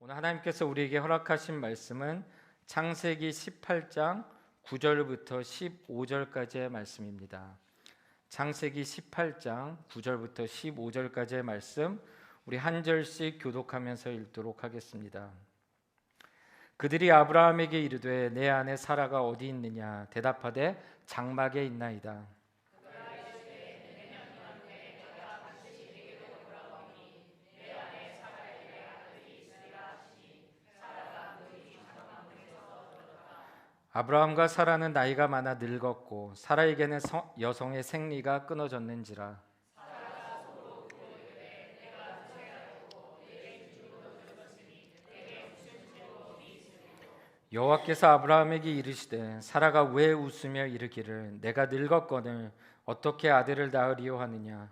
오늘 하나님께서 우리에게 허락하신 말씀은 창세기 18장 9절부터 15절까지의 말씀입니다. 창세기 18장 9절부터 15절까지의 말씀, 우리 한 절씩 교독하면서 읽도록 하겠습니다. 그들이 아브라함에게 이르되 내 아내 사라가 어디 있느냐? 대답하되 장막에 있나이다. 아브라함과 사라는 나이가 많아 늙었고 사라에게는 여성의 생리가 끊어졌는지라. 여호와께서 아브라함에게 이르시되 사라가 왜 웃으며 이르기를 내가 늙었거늘 어떻게 아들을 낳으리요 하느냐.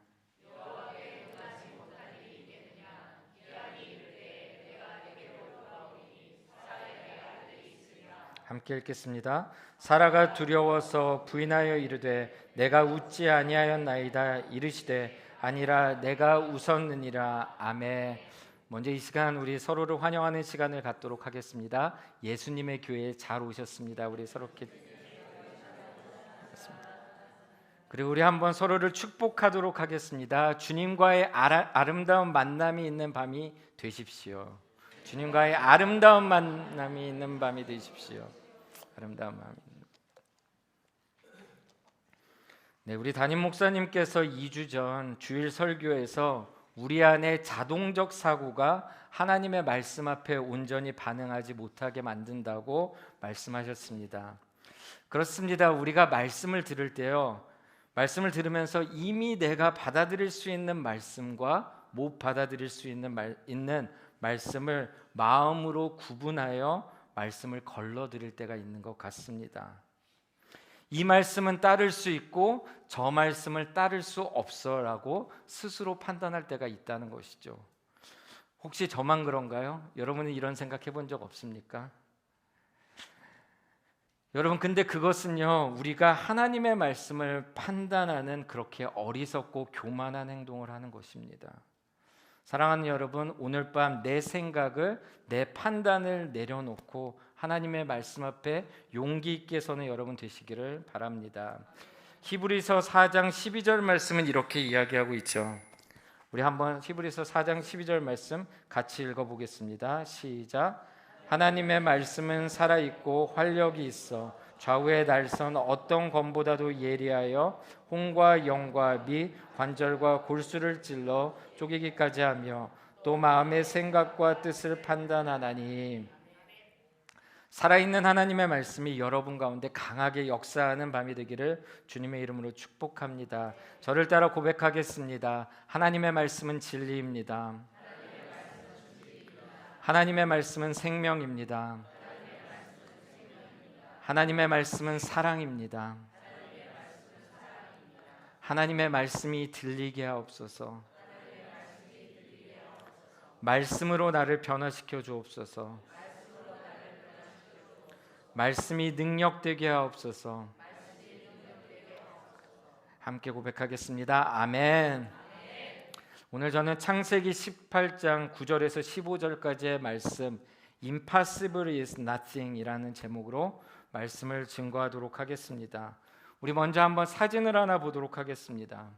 함께 읽겠습니다. 사라가 두려워서 부인하여 이르되 내가 웃지 아니하였나이다. 이르시되 아니라 내가 웃었느니라. 아멘. 먼저 이 시간 우리 서로를 환영하는 시간을 갖도록 하겠습니다. 예수님의 교회에 잘 오셨습니다. 우리 서로께 그리고 우리 한번 서로를 축복하도록 하겠습니다. 주님과의 아름다운 만남이 있는 밤이 되십시오. 주님과의 아름다운 만남이 있는 밤이 되십시오. 아름다운 마음이. 네, 우리 담임 목사님께서 2주 전 주일 설교에서 우리 안에 자동적 사고가 하나님의 말씀 앞에 온전히 반응하지 못하게 만든다고 말씀하셨습니다. 그렇습니다. 우리가 말씀을 들을 때요, 말씀을 들으면서 이미 내가 받아들일 수 있는 말씀과 못 받아들일 수 있는 말씀을 마음으로 구분하여 말씀을 걸러드릴 때가 있는 것 같습니다. 이 말씀은 따를 수 있고 저 말씀을 따를 수 없어라고 스스로 판단할 때가 있다는 것이죠. 혹시 저만 그런가요? 여러분은 이런 생각 해본 적 없습니까? 여러분, 근데 그것은요, 우리가 하나님의 말씀을 판단하는 그렇게 어리석고 교만한 행동을 하는 것입니다. 사랑하는 여러분, 오늘 밤 내 생각을, 내 판단을 내려놓고 하나님의 말씀 앞에 용기 있게 서는 여러분 되시기를 바랍니다. 히브리서 4장 12절 말씀은 이렇게 이야기하고 있죠. 우리 한번 히브리서 4장 12절 말씀 같이 읽어보겠습니다. 시작. 하나님의 말씀은 살아있고 활력이 있어 좌우의 날선 어떤 검보다도 예리하여 혼과 영과 및 관절과 골수를 찔러 쪼개기까지 하며 또 마음의 생각과 뜻을 판단하나니. 살아있는 하나님의 말씀이 여러분 가운데 강하게 역사하는 밤이 되기를 주님의 이름으로 축복합니다. 저를 따라 고백하겠습니다. 하나님의 말씀은 진리입니다. 하나님의 말씀은 생명입니다. 하나님의 말씀은 사랑입니다. 하나님의 말씀이 들리게 하옵소서. 말씀으로 나를 변화시켜 주옵소서. 말씀이 능력되게 하옵소서. 함께 고백하겠습니다. 아멘. 오늘 저는 창세기 18장 9절에서 15절까지의 말씀 Impossible is nothing 이라는 제목으로 말씀을 증거하도록 하겠습니다. 우리 먼저 한번 사진을 하나 보도록 하겠습니다.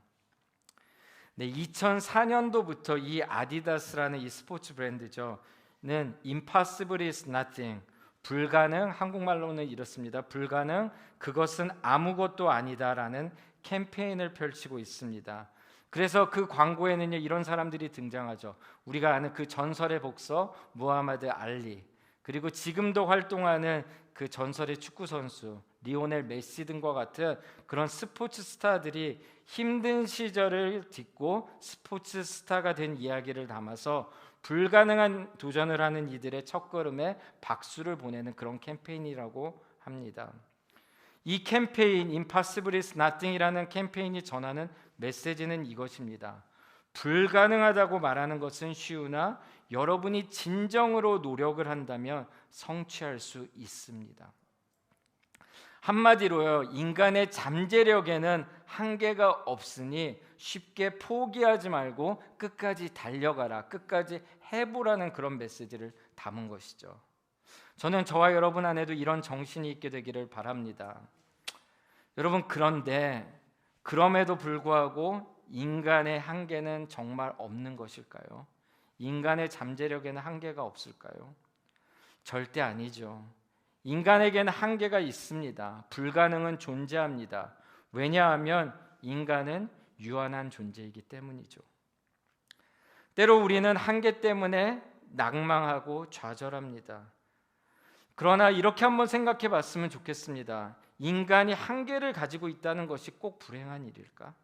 네, 2004년도부터 이 아디다스라는 이 스포츠 브랜드죠. 는 Impossible is nothing, 불가능, 한국말로는 이렇습니다. 불가능, 그것은 아무것도 아니다라는 캠페인을 펼치고 있습니다. 그래서 그 광고에는요, 이런 사람들이 등장하죠. 우리가 아는 그 전설의 복서 무하마드 알리, 그리고 지금도 활동하는 그 전설의 축구 선수 리오넬 메시 등과 같은 그런 스포츠 스타들이 힘든 시절을 딛고 스포츠 스타가 된 이야기를 담아서 불가능한 도전을 하는 이들의 첫걸음에 박수를 보내는 그런 캠페인이라고 합니다. 이 캠페인 Impossible is Nothing이라는 캠페인이 전하는 메시지는 이것입니다. 불가능하다고 말하는 것은 쉬우나 여러분이 진정으로 노력을 한다면 성취할 수 있습니다. 한마디로요, 인간의 잠재력에는 한계가 없으니 쉽게 포기하지 말고 끝까지 달려가라, 끝까지 해보라는 그런 메시지를 담은 것이죠. 저는 저와 여러분 안에도 이런 정신이 있게 되기를 바랍니다. 여러분, 그런데 그럼에도 불구하고 인간의 한계는 정말 없는 것일까요? 인간의 잠재력에는 한계가 없을까요? 절대 아니죠. 인간에게는 한계가 있습니다. 불가능은 존재합니다. 왜냐하면 인간은 유한한 존재이기 때문이죠. 때로 우리는 한계 때문에 낭망하고 좌절합니다. 그러나 이렇게 한번 생각해 봤으면 좋겠습니다. 인간이 한계를 가지고 있다는 것이 꼭 불행한 일일까?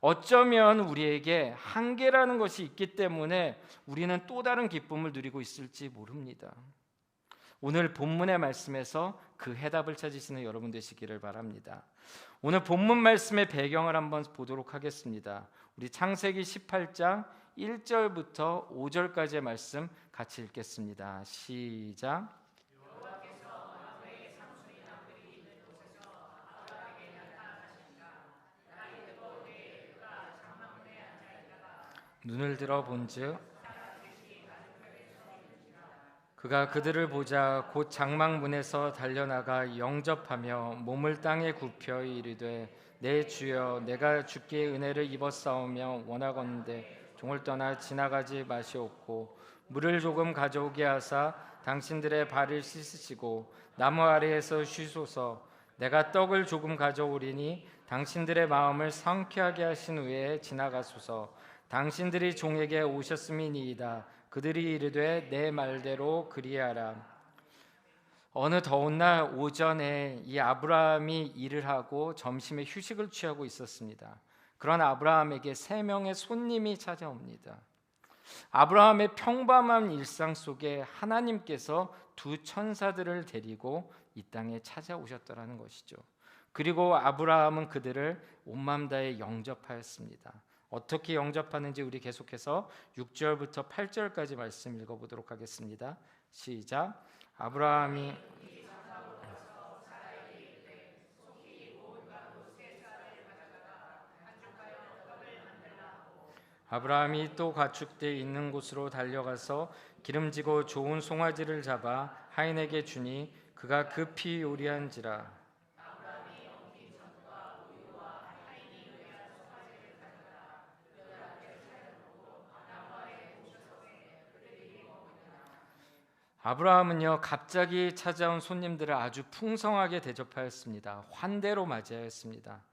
어쩌면 우리에게 한계라는 것이 있기 때문에 우리는 또 다른 기쁨을 누리고 있을지 모릅니다. 오늘 본문의 말씀에서 그 해답을 찾으시는 여러분 되시기를 바랍니다. 오늘 본문 말씀의 배경을 한번 보도록 하겠습니다. 우리 창세기 18장 1절부터 5절까지의 말씀 같이 읽겠습니다. 시작. 눈을 들어 본즉 그가 그들을 보자 곧 장막문에서 달려나가 영접하며 몸을 땅에 굽혀 이르되 내 주여 내가 주께 은혜를 입었사오며 원하건대 종을 떠나 지나가지 마시옵고 물을 조금 가져오게 하사 당신들의 발을 씻으시고 나무 아래에서 쉬소서. 내가 떡을 조금 가져오리니 당신들의 마음을 상쾌하게 하신 후에 지나가소서. 당신들이 종에게 오셨음이니이다. 그들이 이르되 내 말대로 그리하라. 어느 더운 날 오전에 이 아브라함이 일을 하고 점심에 휴식을 취하고 있었습니다. 그런 아브라함에게 3명의 손님이 찾아옵니다. 아브라함의 평범한 일상 속에 하나님께서 2 천사들을 데리고 이 땅에 찾아오셨더라는 것이죠. 그리고 아브라함은 그들을 온 마음 다해 영접하였습니다. 어떻게 영접하는지 우리 계속해서 6절부터 8절까지 말씀 읽어보도록 하겠습니다. 시작. 아브라함이 또 가축대 있는 곳으로 달려가서 기름지고 좋은 송아지를 잡아 하인에게 주니 그가 급히 요리한지라. 아브라함은요 갑자기 찾아온 손님들을 아주 풍성하게 대접하였습니다. 환대로 맞이하였습니다.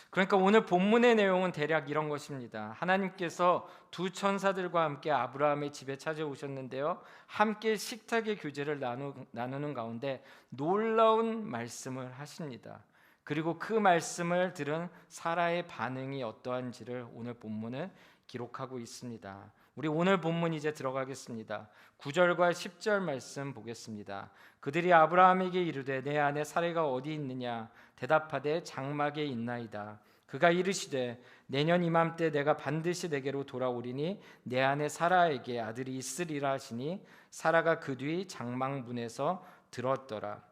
그러니까 오늘 본문의 내용은 대략 이런 것입니다. 하나님께서 2 천사들과 함께 아브라함의 집에 찾아오셨는데요, 함께 식탁의 교제를 나누는 가운데 놀라운 말씀을 하십니다. 그리고 그 말씀을 들은 사라의 반응이 어떠한지를 오늘 본문은 기록하고 있습니다. 우리 오늘 본문 이제 들어가겠습니다. 9절과 10절 말씀 보겠습니다. 그들이 아브라함에게 이르되 내 아내 사라가 어디 있느냐? 대답하되 장막에 있나이다. 그가 이르시되 내년 이맘때 내가 반드시 내게로 돌아오리니 내 아내 사라에게 아들이 있으리라 하시니 사라가 그 뒤 장막문에서 들었더라.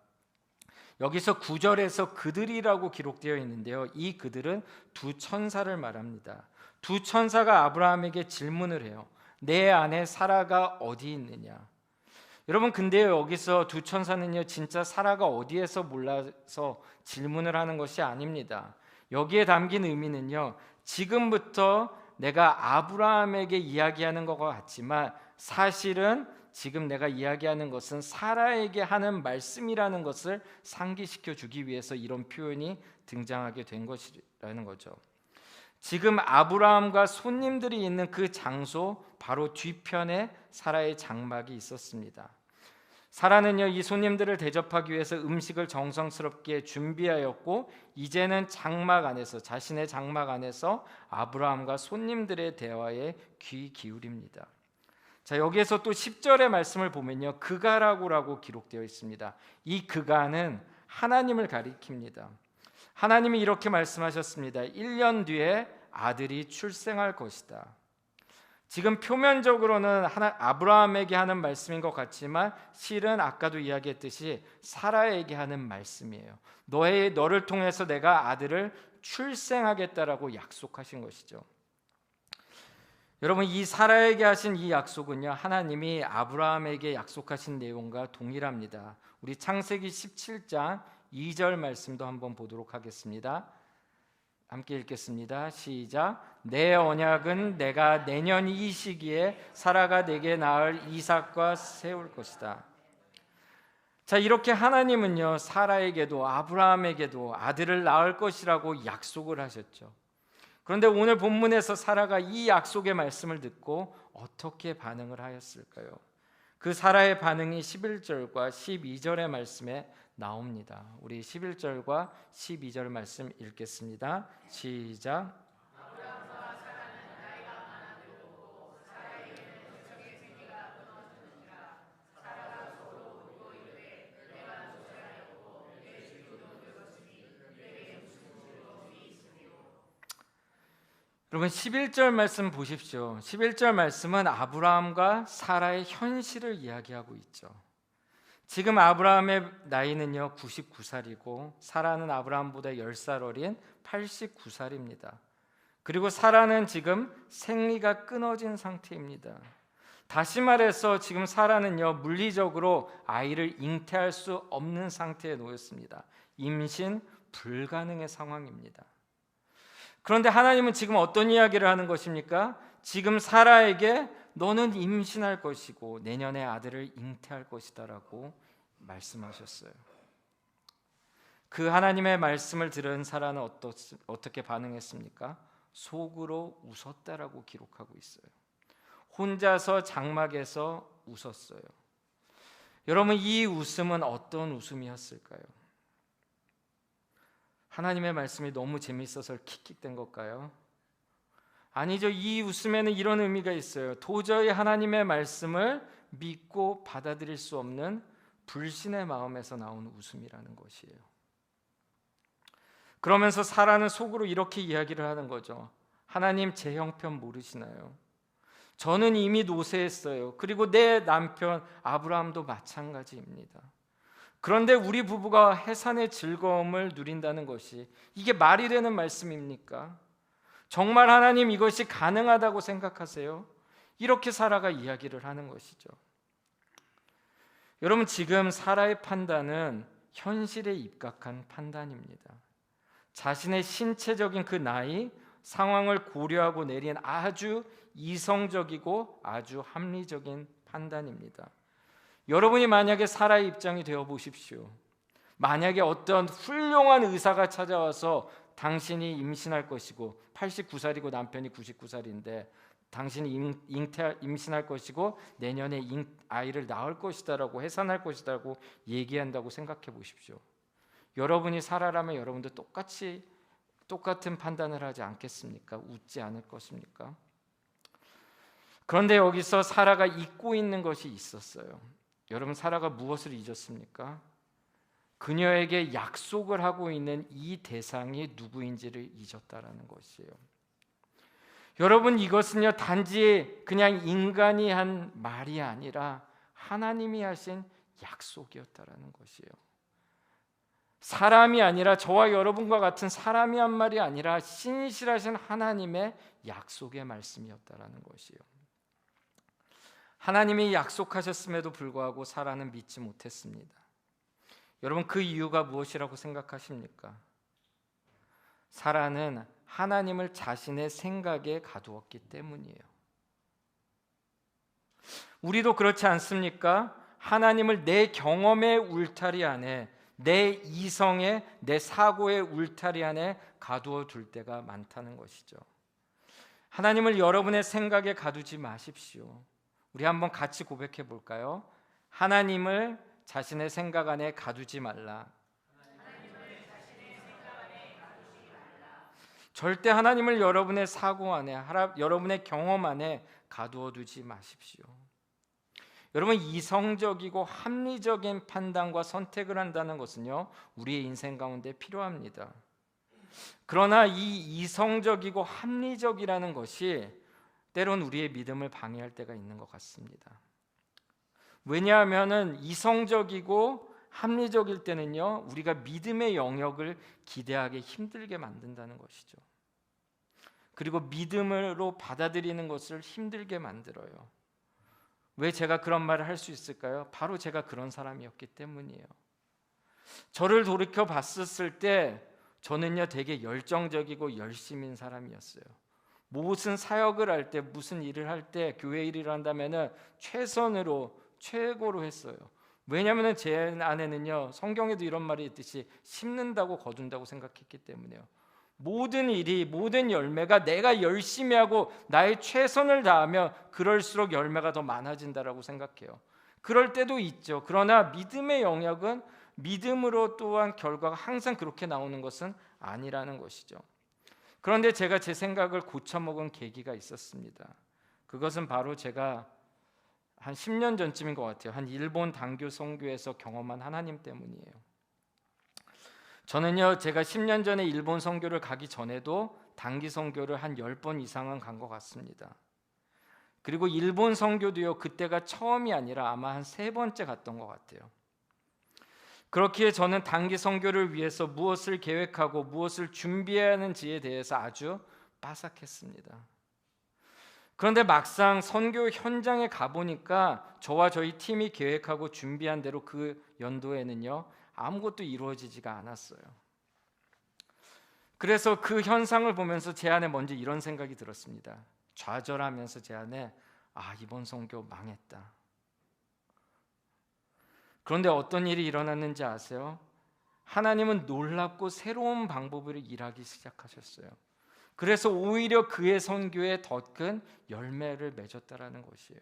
여기서 9절에서 그들이라고 기록되어 있는데요, 이 그들은 2 천사를 말합니다. 2 천사가 아브라함에게 질문을 해요. 내 아내 사라가 어디 있느냐? 여러분, 근데 여기서 2 천사는요 진짜 사라가 어디에서 몰라서 질문을 하는 것이 아닙니다. 여기에 담긴 의미는요, 지금부터 내가 아브라함에게 이야기하는 것과 같지만 사실은 지금 내가 이야기하는 것은 사라에게 하는 말씀이라는 것을 상기시켜 주기 위해서 이런 표현이 등장하게 된 것이라는 거죠. 지금 아브라함과 손님들이 있는 그 장소 바로 뒤편에 사라의 장막이 있었습니다. 사라는요 이 손님들을 대접하기 위해서 음식을 정성스럽게 준비하였고 이제는 장막 안에서, 자신의 장막 안에서 아브라함과 손님들의 대화에 귀 기울입니다. 자, 여기에서 또 10절의 말씀을 보면요, 그가라고 기록되어 있습니다. 이 그가는 하나님을 가리킵니다. 하나님이 이렇게 말씀하셨습니다. 1년 뒤에 아들이 출생할 것이다. 지금 표면적으로는 아브라함에게 하는 말씀인 것 같지만 실은 아까도 이야기했듯이 사라에게 하는 말씀이에요. 너를 통해서 내가 아들을 출생하겠다라고 약속하신 것이죠. 여러분, 이 사라에게 하신 이 약속은요, 하나님이 아브라함에게 약속하신 내용과 동일합니다. 우리 창세기 17장 2절 말씀도 한번 보도록 하겠습니다. 함께 읽겠습니다. 시작. 내 언약은 내가 내년 이 시기에 사라가 내게 낳을 이삭과 세울 것이다. 자, 이렇게 하나님은요, 사라에게도 아브라함에게도 아들을 낳을 것이라고 약속을 하셨죠. 그런데 오늘 본문에서 사라가 이 약속의 말씀을 듣고 어떻게 반응을 하였을까요? 그 사라의 반응이 11절과 12절의 말씀에 나옵니다. 우리 11절과 12절 말씀 읽겠습니다. 시작. 여러분, 11절 말씀 보십시오. 11절 말씀은 아브라함과 사라의 현실을 이야기하고 있죠. 지금 아브라함의 나이는요 99살이고 사라는 아브라함보다 10살 어린 89살입니다. 그리고 사라는 지금 생리가 끊어진 상태입니다. 다시 말해서 지금 사라는요 물리적으로 아이를 잉태할 수 없는 상태에 놓였습니다. 임신 불가능의 상황입니다. 그런데 하나님은 지금 어떤 이야기를 하는 것입니까? 지금 사라에게 너는 임신할 것이고 내년에 아들을 잉태할 것이다라고 말씀하셨어요. 그 하나님의 말씀을 들은 사라는 어떻게 반응했습니까? 속으로 웃었다라고 기록하고 있어요. 혼자서 장막에서 웃었어요. 여러분, 이 웃음은 어떤 웃음이었을까요? 하나님의 말씀이 너무 재미있어서 킥킥댄 걸까요? 아니죠. 이 웃음에는 이런 의미가 있어요. 도저히 하나님의 말씀을 믿고 받아들일 수 없는 불신의 마음에서 나온 웃음이라는 것이에요. 그러면서 사라는 속으로 이렇게 이야기를 하는 거죠. 하나님, 제 형편 모르시나요? 저는 이미 노쇠했어요. 그리고 내 남편 아브라함도 마찬가지입니다. 그런데 우리 부부가 해산의 즐거움을 누린다는 것이 이게 말이 되는 말씀입니까? 정말 하나님 이것이 가능하다고 생각하세요? 이렇게 사라가 이야기를 하는 것이죠. 여러분, 지금 사라의 판단은 현실에 입각한 판단입니다. 자신의 신체적인 그 나이, 상황을 고려하고 내린 아주 이성적이고 아주 합리적인 판단입니다. 여러분이 만약에 사라의 입장이 되어 보십시오. 만약에 어떤 훌륭한 의사가 찾아와서 당신이 임신할 것이고 89살이고 남편이 99살인데 당신이 임신할 것이고 내년에 아이를 낳을 것이다라고 해산할 것이다라고 얘기한다고 생각해 보십시오. 여러분이 사라라면 여러분도 똑같은 판단을 하지 않겠습니까? 웃지 않을 것입니까? 그런데 여기서 사라가 잊고 있는 것이 있었어요. 여러분, 사라가 무엇을 잊었습니까? 그녀에게 약속을 하고 있는 이 대상이 누구인지를 잊었다라는 것이에요. 여러분, 이것은요 단지 그냥 인간이 한 말이 아니라 하나님이 하신 약속이었다라는 것이에요. 사람이 아니라 저와 여러분과 같은 사람이 한 말이 아니라 신실하신 하나님의 약속의 말씀이었다라는 것이에요. 하나님이 약속하셨음에도 불구하고 사라는 믿지 못했습니다. 여러분, 그 이유가 무엇이라고 생각하십니까? 사라는 하나님을 자신의 생각에 가두었기 때문이에요. 우리도 그렇지 않습니까? 하나님을 내 경험의 울타리 안에, 내 이성의, 내 사고의 울타리 안에 가두어 둘 때가 많다는 것이죠. 하나님을 여러분의 생각에 가두지 마십시오. 우리 한번 같이 고백해 볼까요? 하나님을 자신의 생각 안에 가두지 말라. 절대 하나님을 여러분의 사고 안에, 여러분의 경험 안에 가두어 두지 마십시오. 여러분, 이성적이고 합리적인 판단과 선택을 한다는 것은요 우리의 인생 가운데 필요합니다. 그러나 이 이성적이고 합리적이라는 것이 때론 우리의 믿음을 방해할 때가 있는 것 같습니다. 왜냐하면 이성적이고 합리적일 때는요 우리가 믿음의 영역을 기대하기 힘들게 만든다는 것이죠. 그리고 믿음으로 받아들이는 것을 힘들게 만들어요. 왜 제가 그런 말을 할 수 있을까요? 바로 제가 그런 사람이었기 때문이에요. 저를 돌이켜 봤었을 때 저는요 되게 열정적이고 열심인 사람이었어요. 무슨 사역을 할 때, 무슨 일을 할 때, 교회 일을 한다면은 최선으로 최고로 했어요. 왜냐하면 제 안에는요 성경에도 이런 말이 있듯이 심는다고 거둔다고 생각했기 때문에요. 모든 일이, 모든 열매가 내가 열심히 하고 나의 최선을 다하면 그럴수록 열매가 더 많아진다라고 생각해요. 그럴 때도 있죠. 그러나 믿음의 영역은 믿음으로 또한 결과가 항상 그렇게 나오는 것은 아니라는 것이죠. 그런데 제가 제 생각을 고쳐먹은 계기가 있었습니다. 그것은 바로 제가 한 10년 전쯤인 것 같아요. 한 일본 단교 선교에서 경험한 하나님 때문이에요. 저는요 제가 10년 전에 일본 선교를 가기 전에도 단기 선교를 한 10번 이상은 간 것 같습니다. 그리고 일본 선교도요 그때가 처음이 아니라 아마 한 3번째 갔던 것 같아요. 그렇기에 저는 단기 선교를 위해서 무엇을 계획하고 무엇을 준비해야 하는지에 대해서 아주 빠삭했습니다. 그런데 막상 선교 현장에 가보니까 저와 저희 팀이 계획하고 준비한 대로 그 연도에는요 아무것도 이루어지지가 않았어요. 그래서 그 현상을 보면서 제 안에 먼저 이런 생각이 들었습니다. 좌절하면서 제 안에 이번 선교 망했다. 그런데 어떤 일이 일어났는지 아세요? 하나님은 놀랍고 새로운 방법으로 일하기 시작하셨어요. 그래서 오히려 그의 선교에 더 큰 열매를 맺었다라는 것이에요.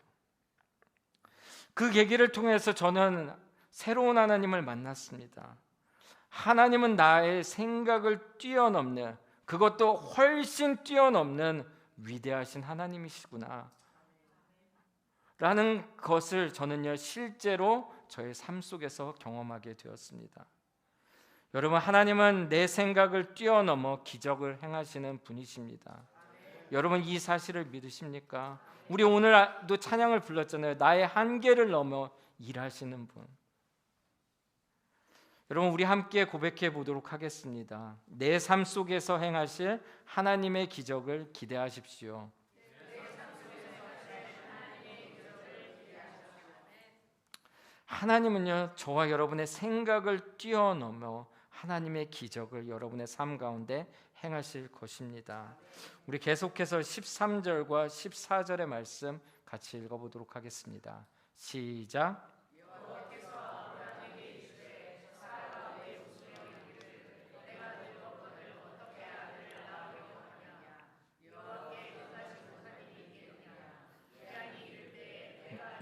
그 계기를 통해서 저는 새로운 하나님을 만났습니다. 하나님은 나의 생각을 뛰어넘는, 그것도 훨씬 뛰어넘는 위대하신 하나님이시구나 라는 것을 저는요 실제로 저의 삶 속에서 경험하게 되었습니다. 여러분, 하나님은 내 생각을 뛰어넘어 기적을 행하시는 분이십니다. 여러분, 이 사실을 믿으십니까? 우리 오늘도 찬양을 불렀잖아요. 나의 한계를 넘어 일하시는 분. 여러분, 우리 함께 고백해 보도록 하겠습니다. 내 삶 속에서 행하실 하나님의 기적을 기대하십시오. 하나님은요 저와 여러분의 생각을 뛰어넘어 하나님의 기적을 여러분의 삶 가운데 행하실 것입니다. 우리 계속해서 13절과 14절의 말씀 같이 읽어보도록 하겠습니다. 시작.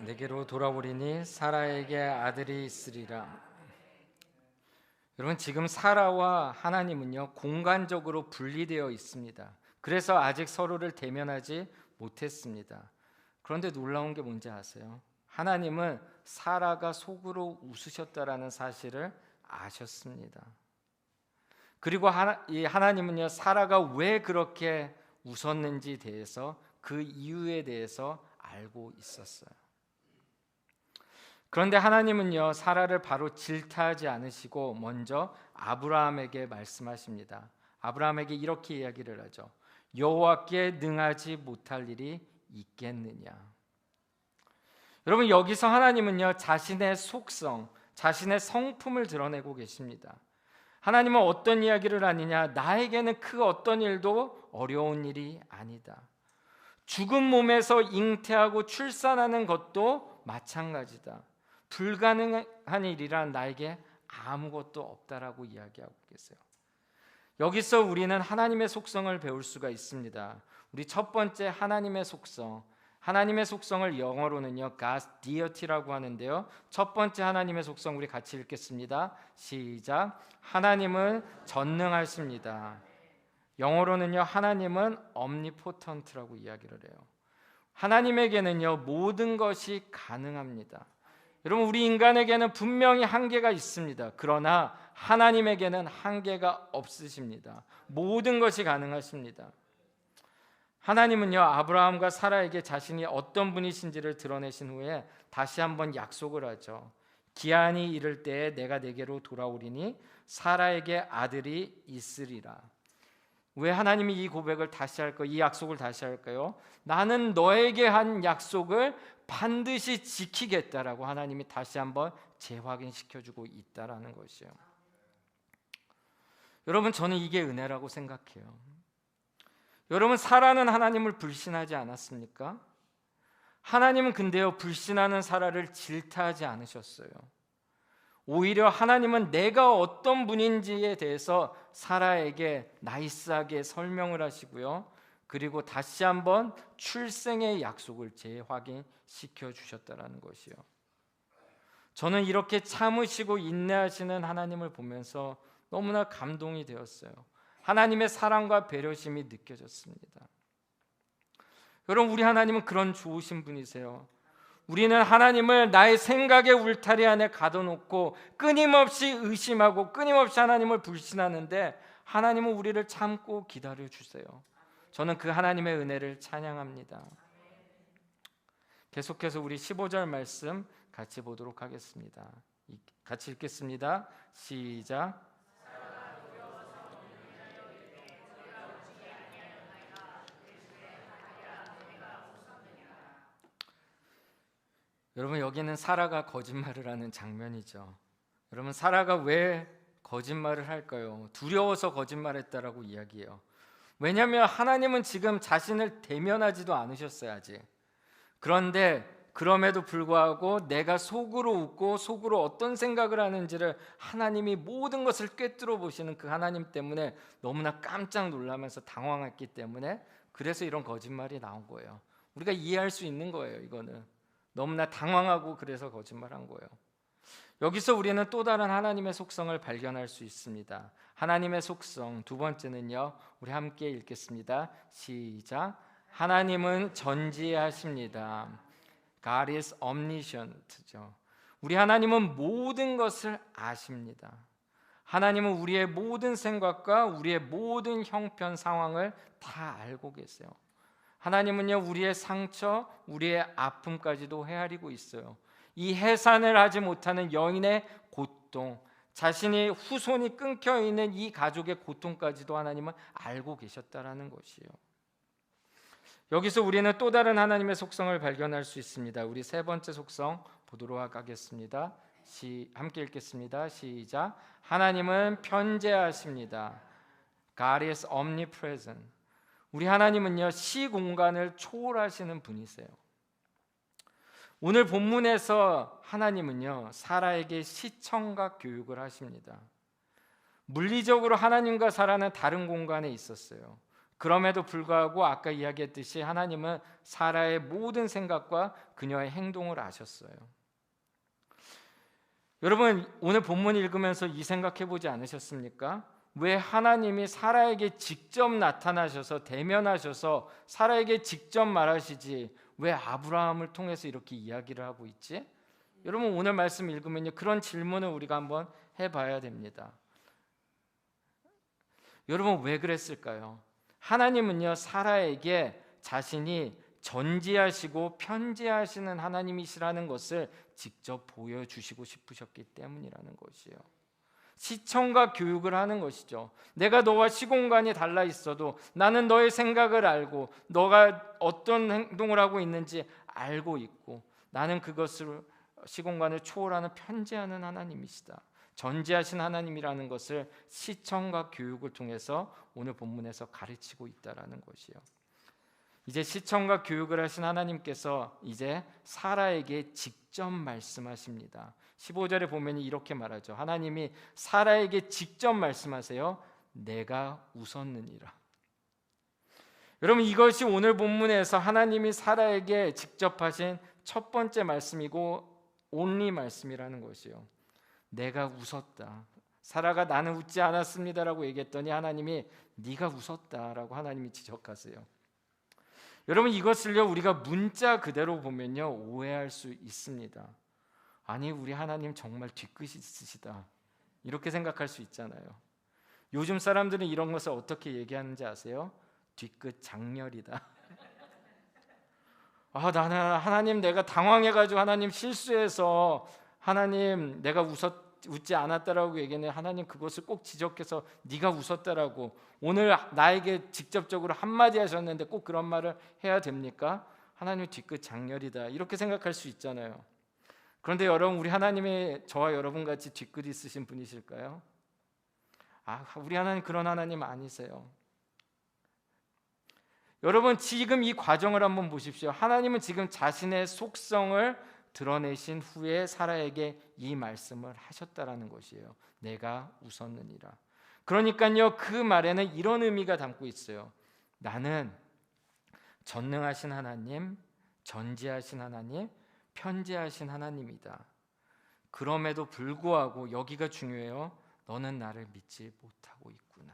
내게로 돌아오리니 사라에게 아들이 있으리라. 여러분, 지금 사라와 하나님은요 공간적으로 분리되어 있습니다. 그래서 아직 서로를 대면하지 못했습니다. 그런데 놀라운 게 뭔지 아세요? 하나님은 사라가 속으로 웃으셨다라는 사실을 아셨습니다. 그리고 하나님은요 사라가 왜 그렇게 웃었는지 대해서, 그 이유에 대해서 알고 있었어요. 그런데 하나님은요 사라를 바로 질타하지 않으시고 먼저 아브라함에게 말씀하십니다. 아브라함에게 이렇게 이야기를 하죠. 여호와께 능하지 못할 일이 있겠느냐. 여러분, 여기서 하나님은요 자신의 속성, 자신의 성품을 드러내고 계십니다. 하나님은 어떤 이야기를 하느냐? 나에게는 그 어떤 일도 어려운 일이 아니다. 죽은 몸에서 잉태하고 출산하는 것도 마찬가지다. 불가능한 일이란 나에게 아무것도 없다라고 이야기하고 계세요. 여기서 우리는 하나님의 속성을 배울 수가 있습니다. 우리 첫 번째 하나님의 속성, 하나님의 속성을 영어로는요 God's deity라고 하는데요, 첫 번째 하나님의 속성 우리 같이 읽겠습니다. 시작. 하나님은 전능하십니다. 영어로는요 하나님은 omnipotent라고 이야기를 해요. 하나님에게는요 모든 것이 가능합니다. 여러분, 우리 인간에게는 분명히 한계가 있습니다. 그러나 하나님에게는 한계가 없으십니다. 모든 것이 가능하십니다. 하나님은요 아브라함과 사라에게 자신이 어떤 분이신지를 드러내신 후에 다시 한번 약속을 하죠. 기한이 이를 때에 내가 내게로 돌아오리니 사라에게 아들이 있으리라. 왜 하나님이 이 고백을 다시 할까요? 이 약속을 다시 할까요? 나는 너에게 한 약속을 반드시 지키겠다라고 하나님이 다시 한번 재확인시켜주고 있다라는 것이요. 여러분, 저는 이게 은혜라고 생각해요. 여러분, 사라는 하나님을 불신하지 않았습니까? 하나님은 근데요, 불신하는 사라를 질타하지 않으셨어요. 오히려 하나님은 내가 어떤 분인지에 대해서 사라에게 나이스하게 설명을 하시고요, 그리고 다시 한번 출생의 약속을 재확인시켜 주셨다는 것이요. 저는 이렇게 참으시고 인내하시는 하나님을 보면서 너무나 감동이 되었어요. 하나님의 사랑과 배려심이 느껴졌습니다. 여러분, 우리 하나님은 그런 좋으신 분이세요. 우리는 하나님을 나의 생각의 울타리 안에 가둬놓고 끊임없이 의심하고 끊임없이 하나님을 불신하는데 하나님은 우리를 참고 기다려 주세요. 저는 그 하나님의 은혜를 찬양합니다. 계속해서 우리 15절 말씀 같이 보도록 하겠습니다. 같이 읽겠습니다. 시작. 여러분, 여기는 사라가 거짓말을 하는 장면이죠. 여러분, 사라가 왜 거짓말을 할까요? 두려워서 거짓말했다라고 이야기해요. 왜냐하면 하나님은 지금 자신을 대면하지도 않으셨어요, 아직. 그런데 그럼에도 불구하고 내가 속으로 웃고 속으로 어떤 생각을 하는지를 하나님이 모든 것을 꿰뚫어 보시는 그 하나님 때문에 너무나 깜짝 놀라면서 당황했기 때문에 그래서 이런 거짓말이 나온 거예요. 우리가 이해할 수 있는 거예요. 이거는 너무나 당황하고 그래서 거짓말한 거예요. 여기서 우리는 또 다른 하나님의 속성을 발견할 수 있습니다. 하나님의 속성 두 번째는요, 우리 함께 읽겠습니다. 시작. 하나님은 전지하십니다. God is omniscient죠. 우리 하나님은 모든 것을 아십니다. 하나님은 우리의 모든 생각과 우리의 모든 형편 상황을 다 알고 계세요. 하나님은요, 우리의 상처, 우리의 아픔까지도 헤아리고 있어요. 이 해산을 하지 못하는 여인의 고통, 자신의 후손이 끊겨 있는 이 가족의 고통까지도 하나님은 알고 계셨다라는 것이에요. 여기서 우리는 또 다른 하나님의 속성을 발견할 수 있습니다. 우리 세 번째 속성 보도록 하겠습니다. 함께 읽겠습니다. 시작. 하나님은 편재하십니다. God is omnipresent. 우리 하나님은요, 시공간을 초월하시는 분이세요. 오늘 본문에서 하나님은요, 사라에게 시청각 교육을 하십니다. 물리적으로 하나님과 사라는 다른 공간에 있었어요. 그럼에도 불구하고 아까 이야기했듯이 하나님은 사라의 모든 생각과 그녀의 행동을 아셨어요. 여러분, 오늘 본문 읽으면서 이 생각해 보지 않으셨습니까? 왜 하나님이 사라에게 직접 나타나셔서 대면하셔서 사라에게 직접 말하시지 왜 아브라함을 통해서 이렇게 이야기를 하고 있지? 여러분, 오늘 말씀 읽으면요, 그런 질문을 우리가 한번 해봐야 됩니다. 여러분, 왜 그랬을까요? 하나님은요, 사라에게 자신이 전지하시고 편지하시는 하나님이시라는 것을 직접 보여주시고 싶으셨기 때문이라는 것이에요. 시청과 교육을 하는 것이죠. 내가 너와 시공간이 달라 있어도 나는 너의 생각을 알고 너가 어떤 행동을 하고 있는지 알고 있고 나는 그것을 시공간을 초월하는 편지하는 하나님이시다. 전지하신 하나님이라는 것을 시청과 교육을 통해서 오늘 본문에서 가르치고 있다라는 것이요. 이제 시청과 교육을 하신 하나님께서 이제 사라에게 직접 말씀하십니다. 15절에 보면 이렇게 말하죠. 하나님이 사라에게 직접 말씀하세요. 내가 웃었느니라. 여러분, 이것이 오늘 본문에서 하나님이 사라에게 직접 하신 첫 번째 말씀이고 온리 말씀이라는 것이요. 내가 웃었다. 사라가 나는 웃지 않았습니다라고 얘기했더니 하나님이 네가 웃었다라고 하나님이 지적하세요. 여러분, 이것을요 우리가 문자 그대로 보면요 오해할 수 있습니다. 아니, 우리 하나님 정말 뒤끝이 있으시다 이렇게 생각할 수 있잖아요. 요즘 사람들은 이런 것을 어떻게 얘기하는지 아세요? 뒤끝 장렬이다. 나는 하나님 내가 당황해가지고 하나님 실수해서 하나님 내가 웃었지 웃지 않았다라고 얘기는 하나님 그것을 꼭 지적해서 네가 웃었다라고 오늘 나에게 직접적으로 한마디 하셨는데 꼭 그런 말을 해야 됩니까? 하나님 뒤끝 장렬이다 이렇게 생각할 수 있잖아요. 그런데 여러분 우리 하나님이 저와 여러분 같이 뒤끝 있으신 분이실까요? 우리 하나님 그런 하나님 아니세요. 여러분 지금 이 과정을 한번 보십시오. 하나님은 지금 자신의 속성을 드러내신 후에 사라에게 이 말씀을 하셨다라는 것이에요. 내가 웃었느니라. 그러니까요 그 말에는 이런 의미가 담고 있어요. 나는 전능하신 하나님, 전지하신 하나님, 편재하신 하나님이다. 그럼에도 불구하고 여기가 중요해요. 너는 나를 믿지 못하고 있구나.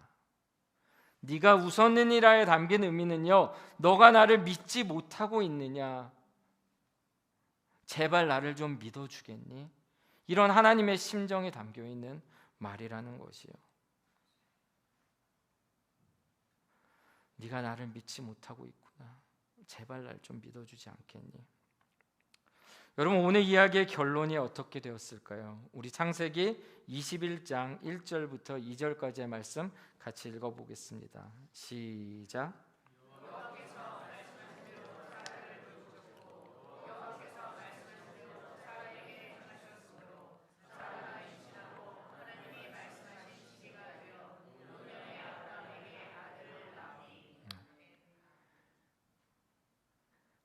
네가 웃었느니라에 담긴 의미는요, 너가 나를 믿지 못하고 있느냐, 제발 나를 좀 믿어주겠니? 이런 하나님의 심정이 담겨있는 말이라는 것이요. 네가 나를 믿지 못하고 있구나, 제발 날 좀 믿어주지 않겠니? 여러분 오늘 이야기의 결론이 어떻게 되었을까요? 우리 창세기 21장 1절부터 2절까지의 말씀 같이 읽어보겠습니다. 시작.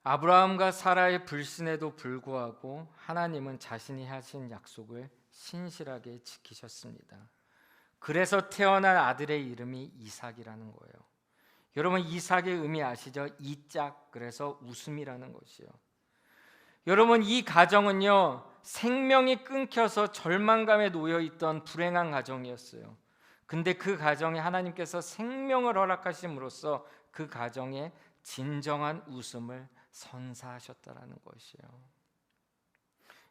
아브라함과 사라의 불신에도 불구하고 하나님은 자신이 하신 약속을 신실하게 지키셨습니다. 그래서 태어난 아들의 이름이 이삭이라는 거예요. 여러분 이삭의 의미 아시죠? 이짝, 그래서 웃음이라는 것이요. 여러분 이 가정은요 생명이 끊겨서 절망감에 놓여있던 불행한 가정이었어요. 근데 그 가정에 하나님께서 생명을 허락하심으로써 그 가정에 진정한 웃음을 선사하셨다라는 것이에요.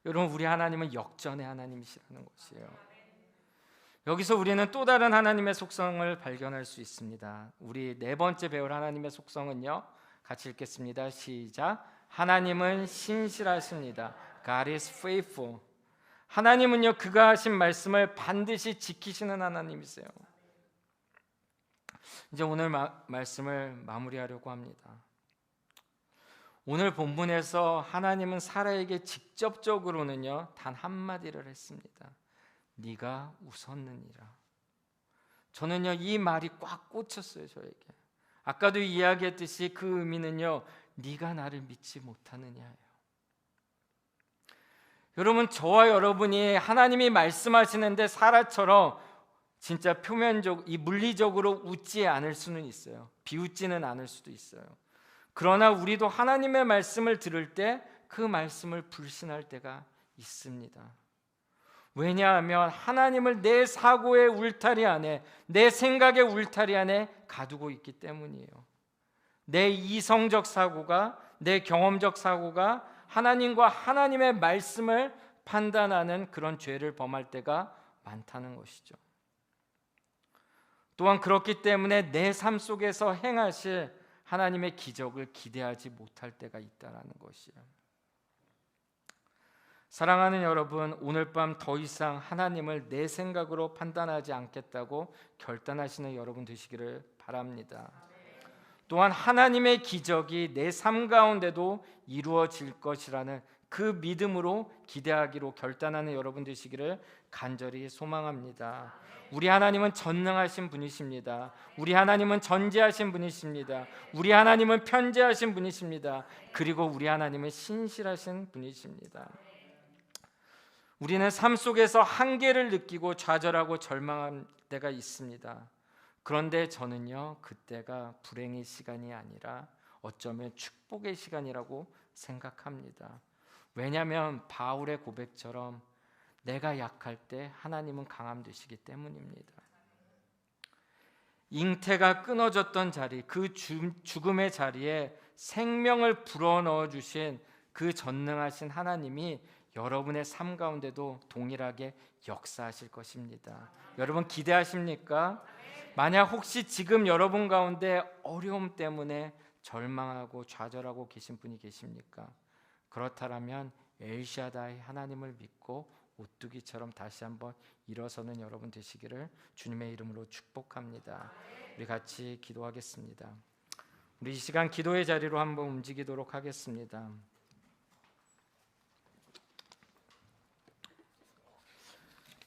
여러분 우리 하나님은 역전의 하나님이시라는 것이에요. 여기서 우리는 또 다른 하나님의 속성을 발견할 수 있습니다. 우리 네 번째 배울 하나님의 속성은요, 같이 읽겠습니다. 시작. 하나님은 신실하십니다. God is faithful. 하나님은요 그가 하신 말씀을 반드시 지키시는 하나님이세요. 이제 오늘 말씀을 마무리하려고 합니다. 오늘 본문에서 하나님은 사라에게 직접적으로는요 단 한마디를 했습니다. 네가 웃었느니라. 저는요 이 말이 꽉 꽂혔어요. 저에게 아까도 이야기했듯이 그 의미는요 네가 나를 믿지 못하느냐예요. 여러분 저와 여러분이 하나님이 말씀하시는데 사라처럼 진짜 표면적, 이 물리적으로 웃지 않을 수는 있어요. 비웃지는 않을 수도 있어요. 그러나 우리도 하나님의 말씀을 들을 때 그 말씀을 불신할 때가 있습니다. 왜냐하면 하나님을 내 사고의 울타리 안에, 내 생각의 울타리 안에 가두고 있기 때문이에요. 내 이성적 사고가, 내 경험적 사고가 하나님과 하나님의 말씀을 판단하는 그런 죄를 범할 때가 많다는 것이죠. 또한 그렇기 때문에 내 삶 속에서 행하실 하나님의 기적을 기대하지 못할 때가 있다라는 것이에요. 사랑하는 여러분, 오늘 밤 더 이상 하나님을 내 생각으로 판단하지 않겠다고 결단하시는 여러분 되시기를 바랍니다. 또한 하나님의 기적이 내 삶 가운데도 이루어질 것이라는 그 믿음으로 기대하기로 결단하는 여러분 되시기를 간절히 소망합니다. 우리 하나님은 전능하신 분이십니다. 우리 하나님은 전지하신 분이십니다. 우리 하나님은 편재하신 분이십니다. 그리고 우리 하나님은 신실하신 분이십니다. 우리는 삶 속에서 한계를 느끼고 좌절하고 절망할 때가 있습니다. 그런데 저는요 그때가 불행의 시간이 아니라 어쩌면 축복의 시간이라고 생각합니다. 왜냐하면 바울의 고백처럼 내가 약할 때 하나님은 강함 되시기 때문입니다. 잉태가 끊어졌던 자리, 그 죽음의 자리에 생명을 불어넣어 주신 그 전능하신 하나님이 여러분의 삶 가운데도 동일하게 역사하실 것입니다. 여러분 기대하십니까? 만약 혹시 지금 여러분 가운데 어려움 때문에 절망하고 좌절하고 계신 분이 계십니까? 그렇다면 엘샤다이 하나님을 믿고 오뚜기처럼 다시 한번 일어서는 여러분 되시기를 주님의 이름으로 축복합니다. 우리 같이 기도하겠습니다. 우리 이 시간 기도의 자리로 한번 움직이도록 하겠습니다.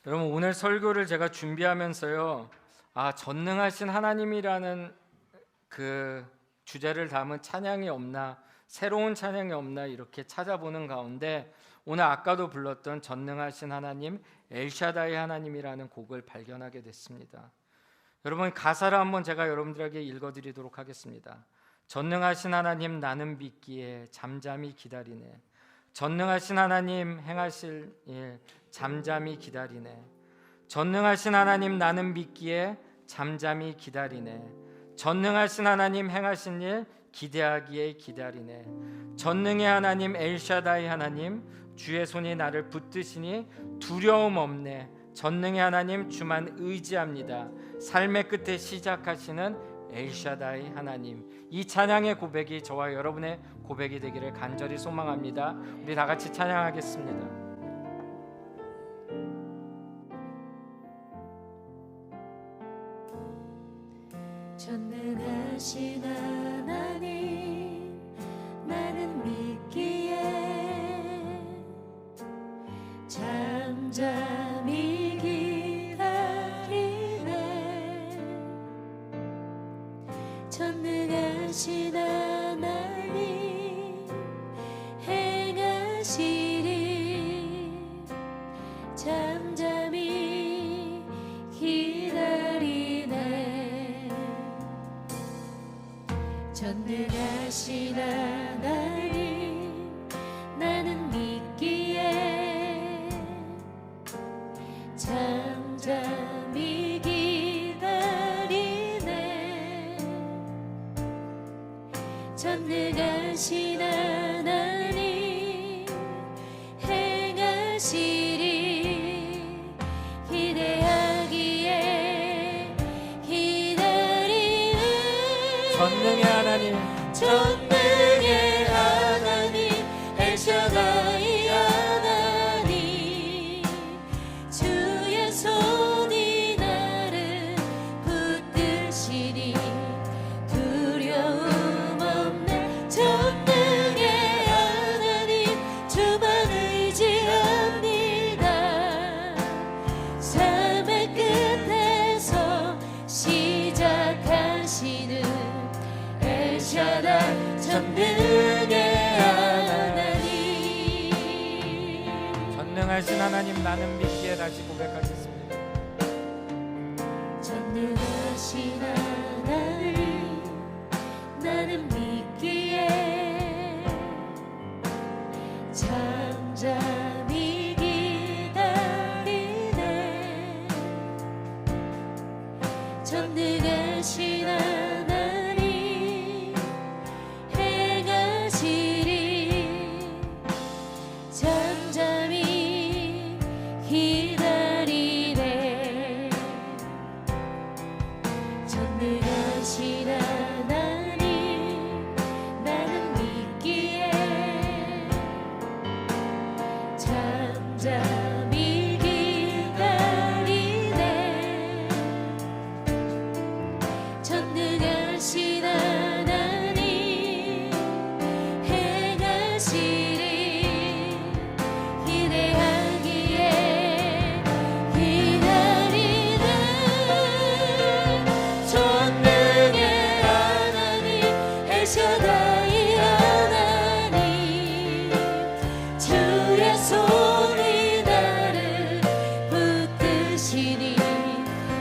여러분, 오늘 설교를 제가 준비하면서요, 전능하신 하나님이라는 그 주제를 담은 찬양이 없나, 새로운 찬양이 없나 이렇게 찾아보는 가운데 오늘 아까도 불렀던 전능하신 하나님, 엘샤다이 하나님이라는 곡을 발견하게 됐습니다. 여러분, 가사를 한번 제가 여러분들에게 읽어드리도록 하겠습니다. 전능하신 하나님, 나는 믿기에 잠잠히 기다리네. 전능하신 하나님, 행하실 일 잠잠히 기다리네. 전능하신 하나님, 나는 믿기에 잠잠히 기다리네. 전능하신 하나님, 행하신 일 기대하기에 기다리네. 전능의 하나님, 엘샤다이 하나님, 주의 손이 나를 붙드시니 두려움 없네. 전능의 하나님, 주만 의지합니다. 삶의 끝에 시작하시는 엘샤다이 하나님, 이 찬양의 고백이 저와 여러분의 고백이 되기를 간절히 소망합니다. 우리 다 같이 찬양하겠습니다. 전능하신 하나님, 나는 믿기에 잠잠히 기다리네. 전능하신 하나님, 행하시리 잠잠히 기다리네. 전능하신 하나님, 나는 믿기에 잠잠히 기다리네. 전능하신 하나님, 행하시리 기대하기에 기다리네. 전능의 하나님, 전능의 하나님, 엘샤다이 하나님, 주의 손이 나를 붙드시니 두려움 없네. 전능의 하나님, 주만 의지합니다. 삶의 끝에서 시작하시는 엘샤다이 전능의 하나님. 전능하신 하나님, 나는 믿기에 다시 고백하겠습니다. 전능하신 하나님, 나는 믿기에 잠잠히 기다리네. 전능하신 하나님, 행하시리 잠잠히 기다리네. 전능하신 하나님, 나는 믿기에 잠잠히 기다리네. 전능하신 하나님, 행하시리 기대하기에 기다리네. 전능의 하나님, 엘샤다이 하나님, 주의 손이 나를 붙드시니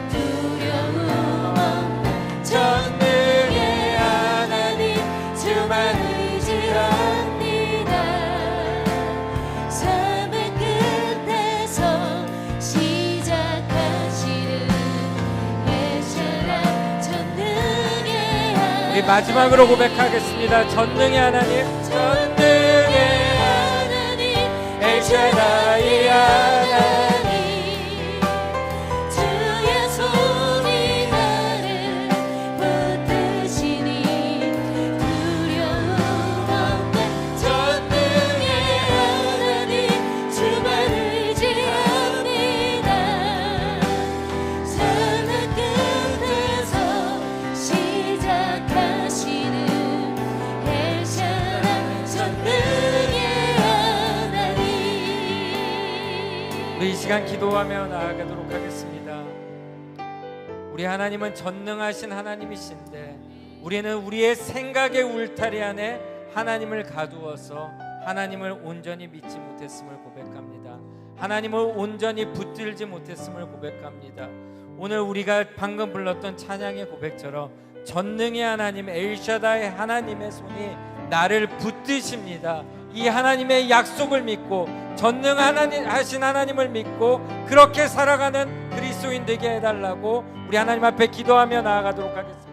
두려움 없네. 전능의 하나님, 주만 의지합니다. 삶의 끝에서 시작하시는 엘샤다이 전능의 하나님. 우리 마지막으로 고백하겠습니다. 전능의 하나님, 전능의 하나님, 엘샤다이 하나님, 주의 손이 나를 붙드시니 두려움 없네. 전능의 하나님, 우리 이 시간 기도하며 나아가도록 하겠습니다. 우리 하나님은 전능하신 하나님이신데 우리는 우리의 생각의 울타리 안에 하나님을 가두어서 하나님을 온전히 믿지 못했음을 고백합니다. 하나님을 온전히 붙들지 못했음을 고백합니다. 오늘 우리가 방금 불렀던 찬양의 고백처럼 전능의 하나님 엘샤다의 하나님의 손이 나를 붙드십니다. 이 하나님의 약속을 믿고 전능하신 하나님을 믿고 그렇게 살아가는 그리스도인 되게 해달라고 우리 하나님 앞에 기도하며 나아가도록 하겠습니다.